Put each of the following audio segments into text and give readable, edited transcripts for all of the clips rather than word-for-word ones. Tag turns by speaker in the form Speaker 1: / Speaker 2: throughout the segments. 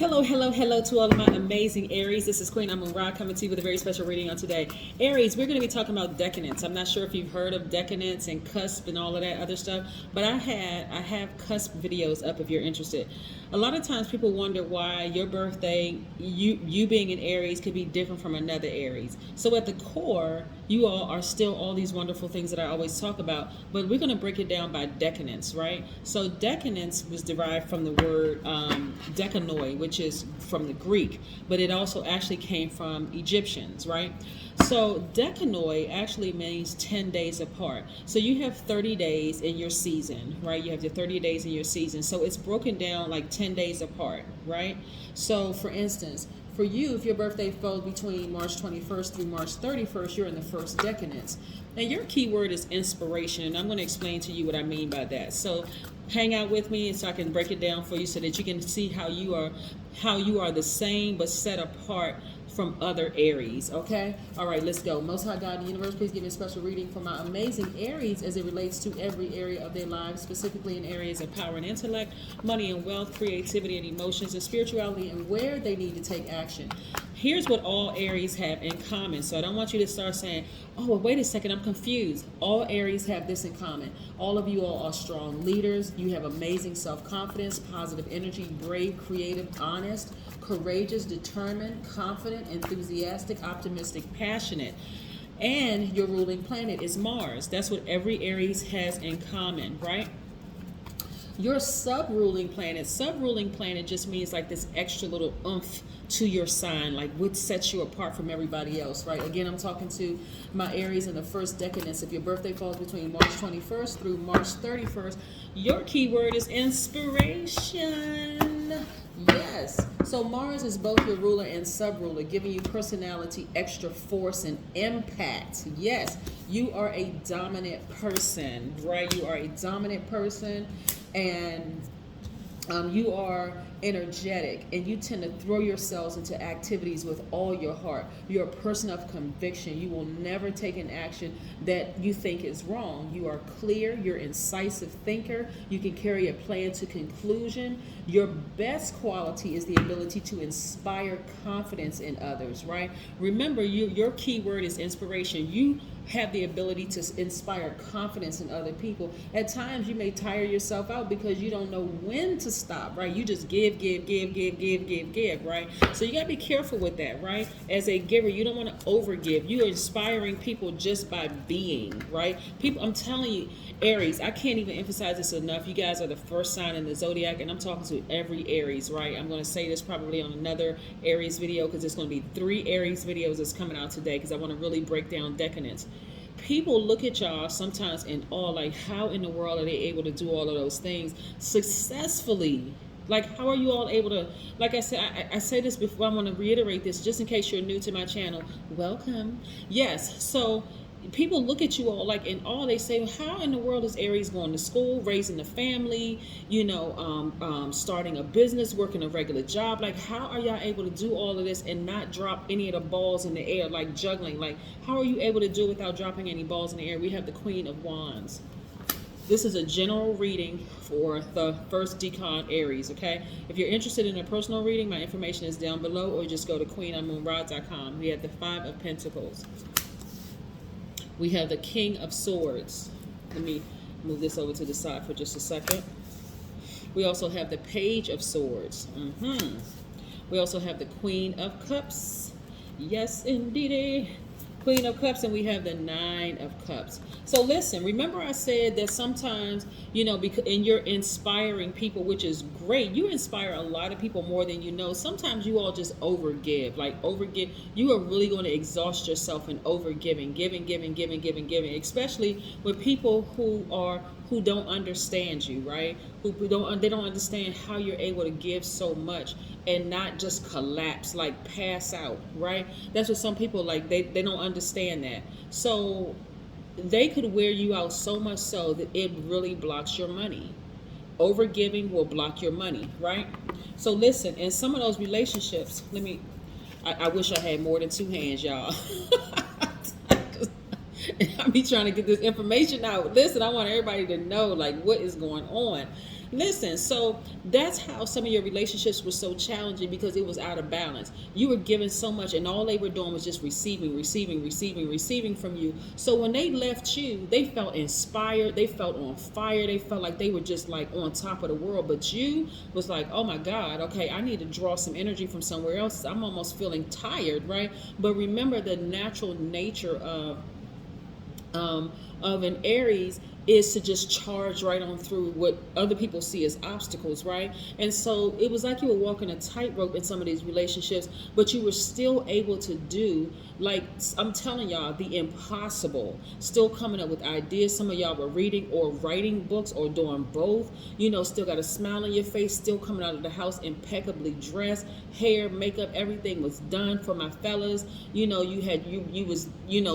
Speaker 1: Hello, hello, hello to all of my amazing Aries. This is Queen Amun Ra coming to you with a very special reading on today. Aries, we're going to be talking about decadence. I'm not sure if you've heard of decadence and cusp and all of that other stuff, but I have cusp videos up if you're interested. A lot of times people wonder why your birthday, you being an Aries, could be different from another Aries. So at the core, you all are still all these wonderful things that I always talk about, but we're going to break it down by decadence, right? So decadence was derived from the word decanoi, which is from the Greek, but it also actually came from Egyptians, right? So decanoi actually means 10 days apart. So you have 30 days in your season, right? You have your 30 days in your season. So it's broken down like 10 days apart, right? So for instance, for you, if your birthday falls between March 21st through March 31st, you're in the first decadence. And your key word is inspiration, and I'm going to explain to you what I mean by that. So hang out with me and so I can break it down for you so that you can see how you are the same but set apart from other Aries, okay? All right, let's go. Most High God in the universe, please give me a special reading for my amazing Aries as it relates to every area of their lives, specifically in areas of power and intellect, money and wealth, creativity and emotions, and spirituality, and where they need to take action. Here's what all Aries have in common. So I don't want you to start saying, oh, well, wait a second, I'm confused. All Aries have this in common. All of you all are strong leaders. You have amazing self-confidence, positive energy, brave, creative, honest, courageous, determined, confident, enthusiastic, optimistic, passionate. And your ruling planet is Mars. That's what every Aries has in common, right? Your sub-ruling planet just means like this extra little oomph to your sign, like what sets you apart from everybody else, right? Again, I'm talking to my Aries in the first decadence. If your birthday falls between March 21st through March 31st, your keyword is inspiration. Yes. So Mars is both your ruler and sub-ruler, giving you personality, extra force, and impact. Yes, you are a dominant person, right? You are a dominant person, and you are energetic, and you tend to throw yourselves into activities with all your heart. You're a person of conviction. You will never take an action that you think is wrong. You are clear. You're an incisive thinker. You can carry a plan to conclusion. Your best quality is the ability to inspire confidence in others, right? Remember, your key word is inspiration. You have the ability to inspire confidence in other people. At times you may tire yourself out because you don't know when to stop, right? You just give, right? So you got to be careful with that, right? As a giver, you don't want to overgive. You are inspiring people just by being, right? People, I'm telling you, Aries, I can't even emphasize this enough. You guys are the first sign in the Zodiac, and I'm talking to every Aries, right? I'm going to say this probably on another Aries video because there's going to be 3 Aries videos that's coming out today because I want to really break down decadence. People look at y'all sometimes in awe, like how in the world are they able to do all of those things successfully? Like, how are you all able to, like I said, I say this before, I want to reiterate this just in case you're new to my channel. Welcome. Yes, so people look at you all like in awe. They say, well, how in the world is Aries going to school, raising a family, starting a business, working a regular job? Like, how are y'all able to do all of this and not drop any of the balls in the air, like juggling? Like, how are you able to do it without dropping any balls in the air? We have the Queen of Wands. This is a general reading for the first decan Aries, okay? If you're interested in a personal reading, my information is down below, or just go to queenamunra.com. We have the 5 of Pentacles. We have the King of Swords. Let me move this over to the side for just a second. We also have the Page of Swords. We also have the Queen of Cups. Yes, indeed. Queen of Cups, and we have the 9 of Cups. So listen, remember I said that sometimes, because and you're inspiring people, which is great. You inspire a lot of people more than you know. Sometimes you all just overgive, You are really going to exhaust yourself in overgiving, giving, especially with people who don't understand you, right? They don't understand how you're able to give so much and not just collapse, like pass out, right? That's what some people like. They don't understand that. So they could wear you out so much so that it really blocks your money. Overgiving will block your money, right? So listen, in some of those relationships, I wish I had more than 2 hands, y'all. I be trying to get this information out. Listen, I want everybody to know like what is going on. Listen, so that's how some of your relationships were so challenging, because it was out of balance. You were giving so much, and all they were doing was just receiving, receiving, receiving, receiving from you. So when they left you, they felt inspired, they felt on fire, they felt like they were just like on top of the world. But you was like, oh my God, okay, I need to draw some energy from somewhere else. I'm almost feeling tired, right? But remember, the natural nature of an Aries is to just charge right on through what other people see as obstacles, right? And so it was like you were walking a tightrope in some of these relationships, but you were still able to do, like, I'm telling y'all, the impossible, still coming up with ideas. Some of y'all were reading or writing books or doing both, still got a smile on your face, still coming out of the house impeccably dressed, hair, makeup, everything was done. For my fellas, you was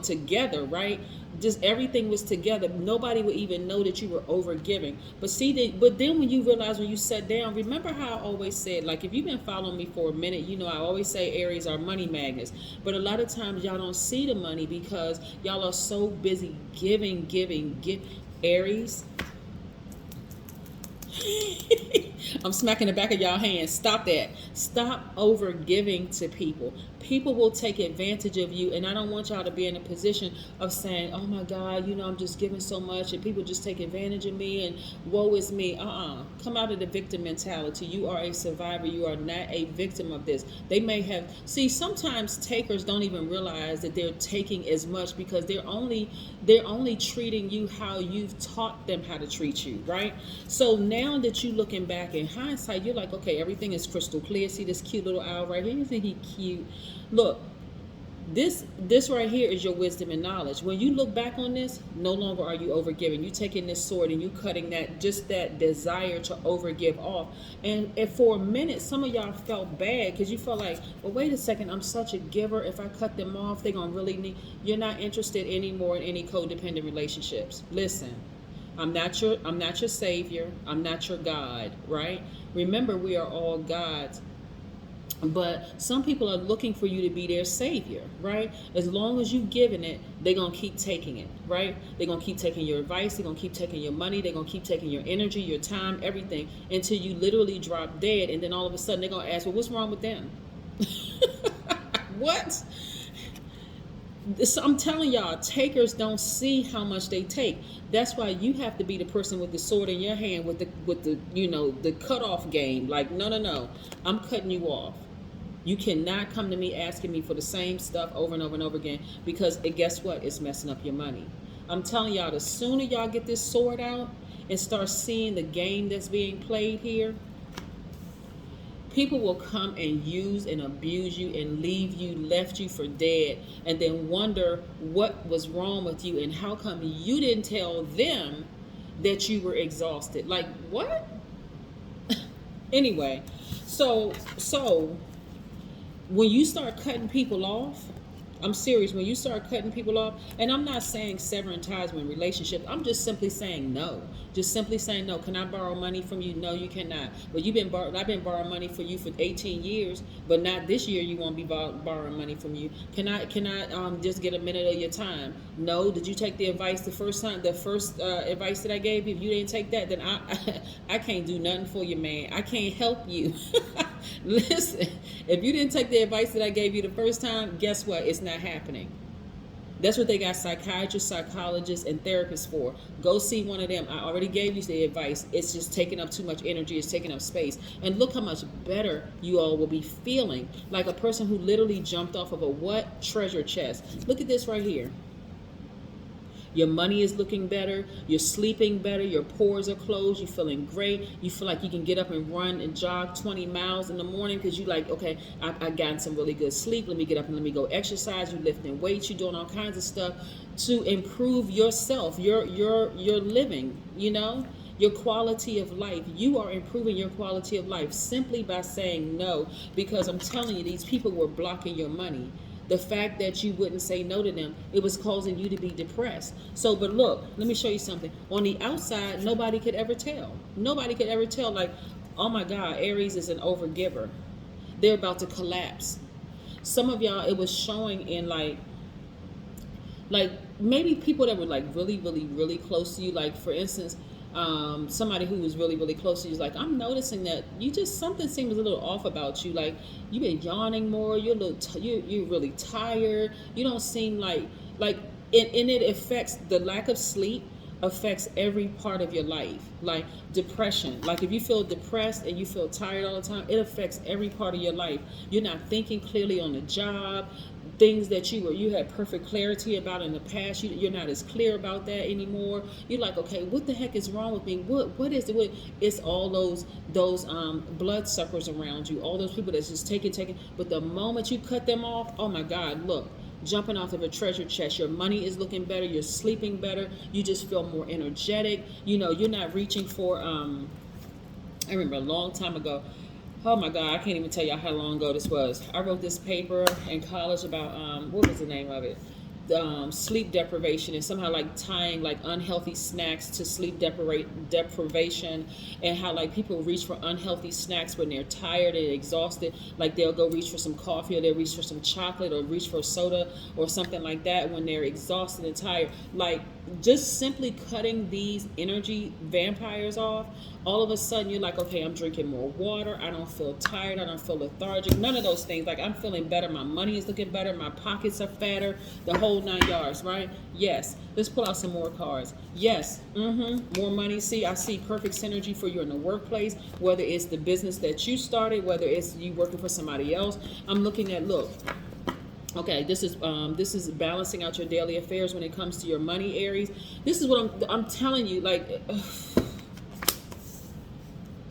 Speaker 1: together, right? Just everything was together. Nobody would even know that you were over giving. But then when you realize, when you sat down, remember how I always said, like, if you've been following me for a minute, I always say Aries are money magnets. But a lot of times y'all don't see the money because y'all are so busy giving. Aries, I'm smacking the back of y'all hands. Stop that. Stop over giving to people. People will take advantage of you, and I don't want y'all to be in a position of saying, oh my God, I'm just giving so much and people just take advantage of me and woe is me. Come out of the victim mentality. You are a survivor. You are not a victim of this. They may have, sometimes takers don't even realize that they're taking as much because they're only treating you how you've taught them how to treat you, right? So now that you're looking back in hindsight, you're like, okay, everything is crystal clear. See this cute little owl right here? You think he cute? Look, this right here is your wisdom and knowledge. When you look back on this, no longer are you overgiving. You taking this sword and you cutting that desire to overgive off. And for a minute, some of y'all felt bad because you felt like, well, wait a second, I'm such a giver. If I cut them off, they're gonna really need. You're not interested anymore in any codependent relationships. Listen, I'm not your savior. I'm not your God, right? Remember, we are all gods. But some people are looking for you to be their savior, right? As long as you've given it, they're going to keep taking it, right? They're going to keep taking your advice. They're going to keep taking your money. They're going to keep taking your energy, your time, everything, until you literally drop dead. And then all of a sudden they're going to ask, well, what's wrong with them? What? So I'm telling y'all, takers don't see how much they take. That's why you have to be the person with the sword in your hand, with the cutoff game. Like, no, I'm cutting you off. You cannot come to me asking me for the same stuff over and over and over again, because guess what? It's messing up your money. I'm telling y'all, the sooner y'all get this sword out and start seeing the game that's being played here, people will come and use and abuse you and left you for dead, and then wonder what was wrong with you and how come you didn't tell them that you were exhausted. Like, what? Anyway, so when you start cutting people off, I'm serious, when you start cutting people off, and I'm not saying severing ties with relationships, I'm just simply saying no. Just simply saying no. Can I borrow money from you? No, you cannot. But I've been borrowing money for you for 18 years, but not this year. You won't be borrowing money from you. Can I just get a minute of your time? No. Did you take the advice the first advice that I gave you? If you didn't take that, then I can't do nothing for you, man. I can't help you. Listen, if you didn't take the advice that I gave you the first time, guess what? It's not happening. That's what they got psychiatrists, psychologists, and therapists for. Go see one of them. I already gave you the advice. It's just taking up too much energy. It's taking up space. And look how much better you all will be feeling. Like a person who literally jumped off of a treasure chest. Look at this right here. Your money is looking better. You're sleeping better. Your pores are closed. You're feeling great. You feel like you can get up and run and jog 20 miles in the morning because you like, okay, I gotten some really good sleep. Let me get up and let me go exercise. You're lifting weights. You're doing all kinds of stuff to improve yourself, your living, your quality of life. You are improving your quality of life simply by saying no, because I'm telling you, these people were blocking your money. The fact that you wouldn't say no to them, it was causing you to be depressed. So, but look, let me show you something. On the outside, nobody could ever tell. Nobody could ever tell, like, oh my God, Aries is an overgiver. They're about to collapse. Some of y'all, it was showing in like maybe people that were like really, really, really close to you. Like, for instance, somebody who was really, really close to you is like, I'm noticing that you just, something seems a little off about you. Like, you've been yawning more. You're a little, you're really tired. You don't seem like, and it affects, the lack of sleep affects every part of your life. Like depression, like if you feel depressed and you feel tired all the time, it affects every part of your life. You're not thinking clearly on the job. Things that you had perfect clarity about in the past, you're not as clear about that anymore. You're like, okay, what the heck is wrong with me? What is it? It's all those blood suckers around you, all those people that's just taking. But the moment you cut them off, oh my God, look, jumping off of a treasure chest. Your money is looking better. You're sleeping better. You just feel more energetic. You're not reaching for. I remember a long time ago. Oh my God, I can't even tell y'all how long ago this was. I wrote this paper in college about what was the name of it? Sleep deprivation, and somehow like tying like unhealthy snacks to sleep deprivation, and how like people reach for unhealthy snacks when they're tired and exhausted. Like they'll go reach for some coffee, or they'll reach for some chocolate, or reach for soda or something like that when they're exhausted and tired. Like just simply cutting these energy vampires off, all of a sudden you're like, okay, I'm drinking more water. I don't feel tired. I don't feel lethargic. None of those things. Like I'm feeling better. My money is looking better. My pockets are fatter. The whole 9 yards, right? Yes. Let's pull out some more cards. Yes. More money. See, I see perfect synergy for you in the workplace, whether it's the business that you started, whether it's you working for somebody else. I'm looking at, look, okay, this is balancing out your daily affairs when it comes to your money, Aries. This is what I'm telling you, like,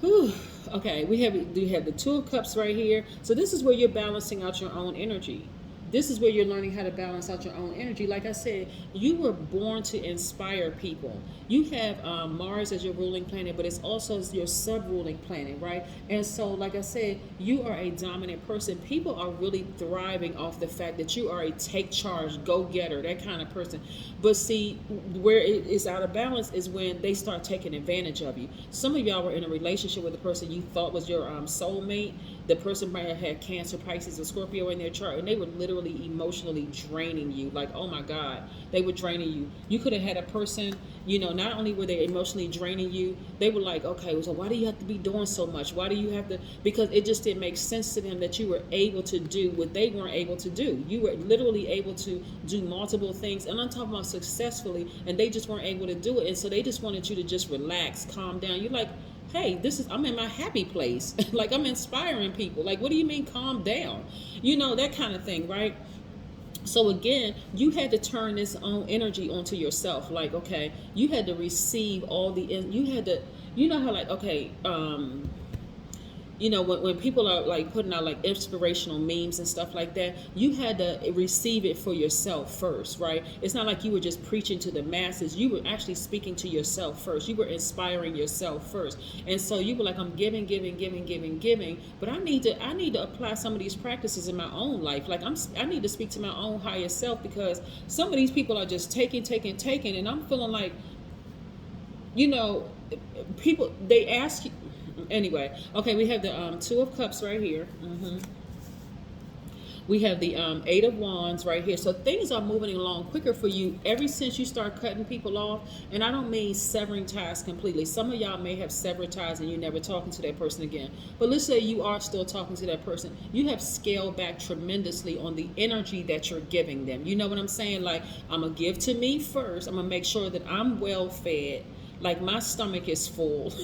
Speaker 1: whew. Okay, we have the Two of Cups right here. So this is where you're balancing out your own energy. This is where you're learning how to balance out your own energy. Like I said, you were born to inspire people. You have Mars as your ruling planet, but it's also your sub-ruling planet, right? And so, like I said, you are a dominant person. People are really thriving off the fact that you are a take charge, go-getter, that kind of person. But see, where it is out of balance is when they start taking advantage of you. Some of y'all were in a relationship with a person you thought was your soulmate. The person might have had Cancer, Pisces, or Scorpio in their chart, and they were literally emotionally draining you. Like, oh my God, they were draining you. You could have had a person, not only were they emotionally draining you, they were like, okay, so why do you have to be doing so much? Why do you have to? Because it just didn't make sense to them that you were able to do what they weren't able to do. You were literally able to do multiple things, and I'm talking about successfully, and they just weren't able to do it. And so they just wanted you to just relax, calm down. You're like, hey, I'm in my happy place. Like, I'm inspiring people. Like, what do you mean calm down? That kind of thing, right? So again, you had to turn this own energy onto yourself. Like, okay, you had to receive all you had to, how like, okay, when people are like putting out like inspirational memes and stuff like that, you had to receive it for yourself first, right? It's not like you were just preaching to the masses. You were actually speaking to yourself first. You were inspiring yourself first. And so you were like, I'm giving, but I need to apply some of these practices in my own life. Like I need to speak to my own higher self, because some of these people are just taking, and I'm feeling like, people, they ask you. Anyway, okay, we have the Two of Cups right here. We have the Eight of Wands right here. So things are moving along quicker for you ever since you start cutting people off. And I don't mean severing ties completely. Some of y'all may have severed ties and you're never talking to that person again. But let's say you are still talking to that person. You have scaled back tremendously on the energy that you're giving them. You know what I'm saying? Like, I'm going to give to me first. I'm going to make sure that I'm well fed. Like, my stomach is full.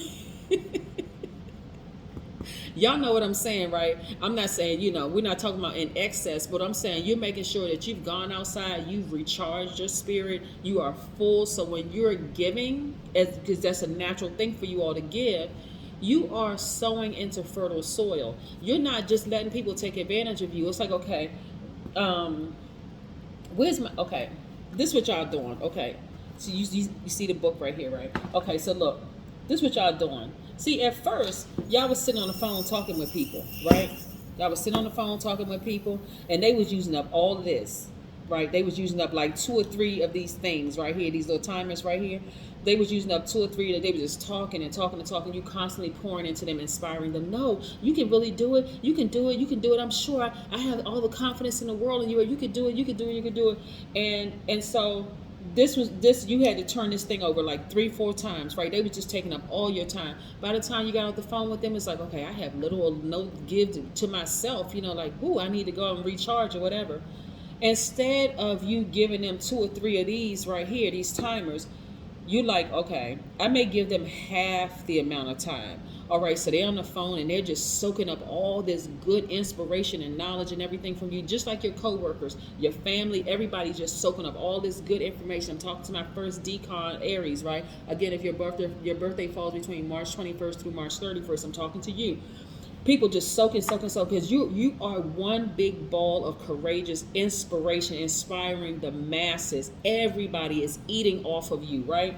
Speaker 1: Y'all know what I'm saying, right? I'm not saying, we're not talking about in excess, but I'm saying you're making sure that you've gone outside, you've recharged your spirit, you are full. So when you're giving, because that's a natural thing for you all to give, you are sowing into fertile soil. You're not just letting people take advantage of you. It's like, okay, this is what y'all doing, okay? So you see the book right here, right? Okay, so look, this is what y'all doing. See, at first, y'all was sitting on the phone talking with people, right? Y'all was sitting on the phone talking with people, and they was using up all of this, right? They was using up like 2 or 3 of these things right here, these little timers right here. They was using up 2 or 3 that they were just talking. You constantly pouring into them, inspiring them. No, you can really do it. You can do it. I'm sure I have all the confidence in the world in you. You can do it. And so this you had to turn this thing over like 3-4 times, right? They were just taking up all your time. By the time you got off the phone with them, it's like, okay, I have little or no give to myself, like, ooh, I need to go and recharge or whatever. Instead of you giving them 2 or 3 of these right here, these timers, you like, okay, I may give them half the amount of time. All right, so they're on the phone and they're just soaking up all this good inspiration and knowledge and everything from you, just like your coworkers, your family, everybody's just soaking up all this good information. I'm talking to my first Decan, Aries, right? Again, if your birthday falls between March 21st through March 31st, I'm talking to you. People just soaking, because you are one big ball of courageous inspiration, inspiring the masses. Everybody is eating off of you, right?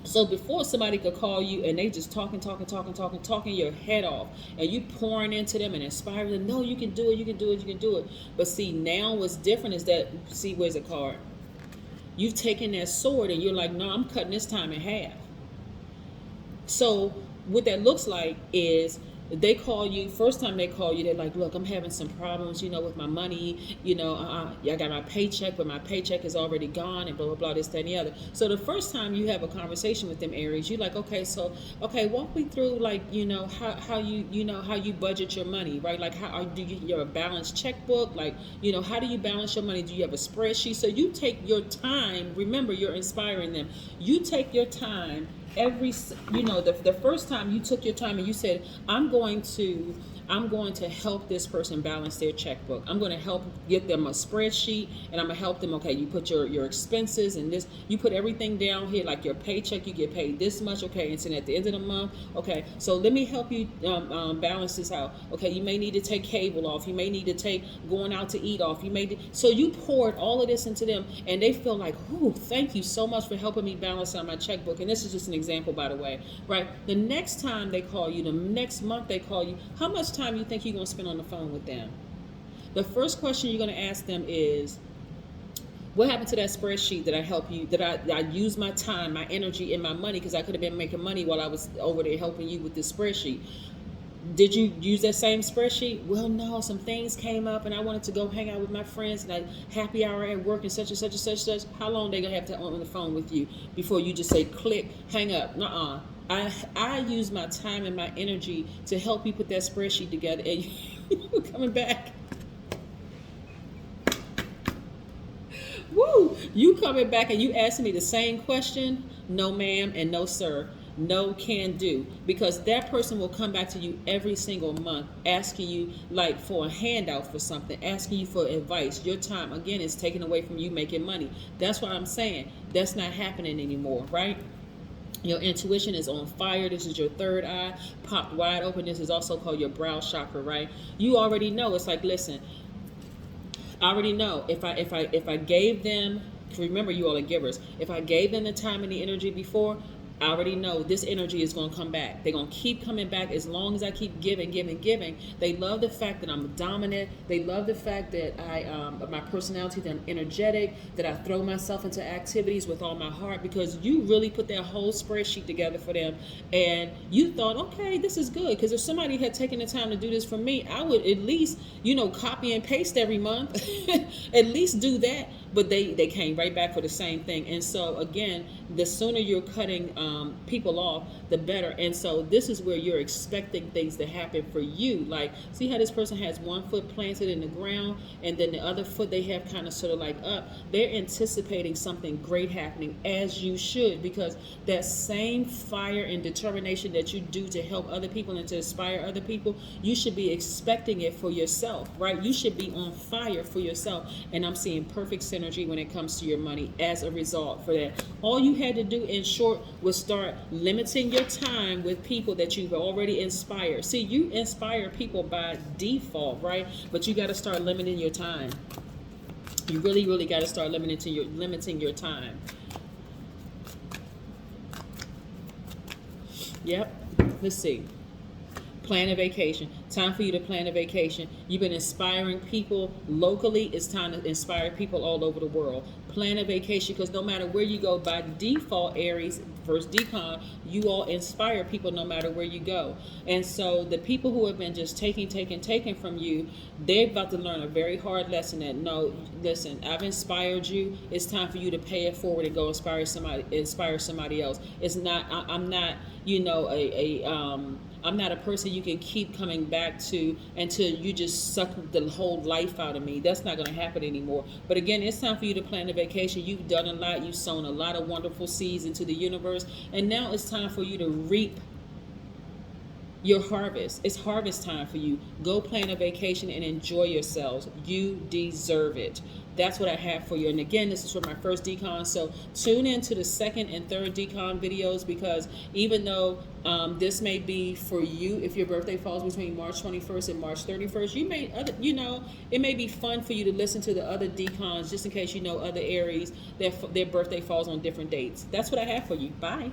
Speaker 1: So before somebody could call you and they just talking your head off, and you pouring into them and inspiring them, no, you can do it. But see, now what's different is that, see, where's the card? You've taken that sword and you're like, no, I'm cutting this time in half. So what that looks like is, they call you, first time they call you, they're like, look, I'm having some problems, with my money, I got my paycheck, but my paycheck is already gone, and blah, blah, blah, this, that, and the other. So the first time you have a conversation with them, Aries, you're like, okay, walk me through, like, how you budget your money, right? Like, how do you have a balanced checkbook? Like, how do you balance your money? Do you have a spreadsheet? So you take your time. Remember, you're inspiring them. You take your time. The first time you took your time and you said, I'm going to help this person balance their checkbook. I'm going to help get them a spreadsheet, and I'm going to help them. Okay, you put your expenses and this, you put everything down here, like your paycheck, you get paid this much. Okay, and then at the end of the month, okay, so let me help you balance this out. Okay, you may need to take cable off. You may need to take going out to eat off. So you poured all of this into them, and they feel like, oh, thank you so much for helping me balance out my checkbook. And this is just an example, by the way, right? The next time they call you, the next month they call you, how much time you think you're going to spend on the phone with them? The first question you're going to ask them is, what happened to that spreadsheet that I help you, that I use my time, my energy, and my money, because I could have been making money while I was over there helping you with this spreadsheet. Did you use that same spreadsheet? Well, no, some things came up and I wanted to go hang out with my friends, and I happy hour at work and such and such and such and such. How long they going to have to on the phone with you before you just say click, hang up? Nuh-uh. I use my time and my energy to help you put that spreadsheet together, and you coming back. Woo! You coming back and you asking me the same question? No, ma'am, and no, sir. No can do, because that person will come back to you every single month asking you, like, for a handout for something, asking you for advice. Your time, again, is taken away from you making money. That's what I'm saying. That's not happening anymore, right? Your intuition is on fire. This is your third eye popped wide open. This is also called your brow chakra, right? You already know. It's like, listen, I already know if I gave them, remember, you all are givers. If I gave them the time and the energy before, I already know this energy is going to come back. They're going to keep coming back as long as I keep giving. They love the fact that I'm dominant. They love the fact that my personality, that I'm energetic, that I throw myself into activities with all my heart, because you really put that whole spreadsheet together for them. And you thought, okay, this is good. Because if somebody had taken the time to do this for me, I would at least, copy and paste every month. At least do that. But they came right back for the same thing. And so, again, the sooner you're cutting people off, the better. And so this is where you're expecting things to happen for you. Like, see how this person has one foot planted in the ground, and then the other foot they have kind of sort of like up. They're anticipating something great happening, as you should, because that same fire and determination that you do to help other people and to inspire other people, you should be expecting it for yourself, right? You should be on fire for yourself. And I'm seeing perfect synergy when it comes to your money as a result for that. All you had to do, in short, was start limiting your time with people that you've already inspired. See, you inspire people by default, right? But you got to start limiting your time. You really, really got to start limiting your time. Yep. Let's see. Plan a vacation. Time for you to plan a vacation. You've been inspiring people locally. It's time to inspire people all over the world. Plan a vacation, because no matter where you go, by default, Aries, first decon, you all inspire people no matter where you go. And so the people who have been just taking from you, they're about to learn a very hard lesson that, no, listen, I've inspired you. It's time for you to pay it forward and go inspire somebody else. It's not, I'm not, you know, I'm not a person you can keep coming back to until you just suck the whole life out of me. That's not going to happen anymore. But again, it's time for you to plan a vacation. You've done a lot. You've sown a lot of wonderful seeds into the universe. And now it's time for you to reap your harvest. It's harvest time for you. Go plan a vacation and enjoy yourselves. You deserve it. That's what I have for you. And again, this is for my first decon. So tune in to the second and third decon videos, because even though this may be for you, if your birthday falls between March 21st and March 31st, you may, it may be fun for you to listen to the other decons, just in case you know other Aries that their birthday falls on different dates. That's what I have for you. Bye.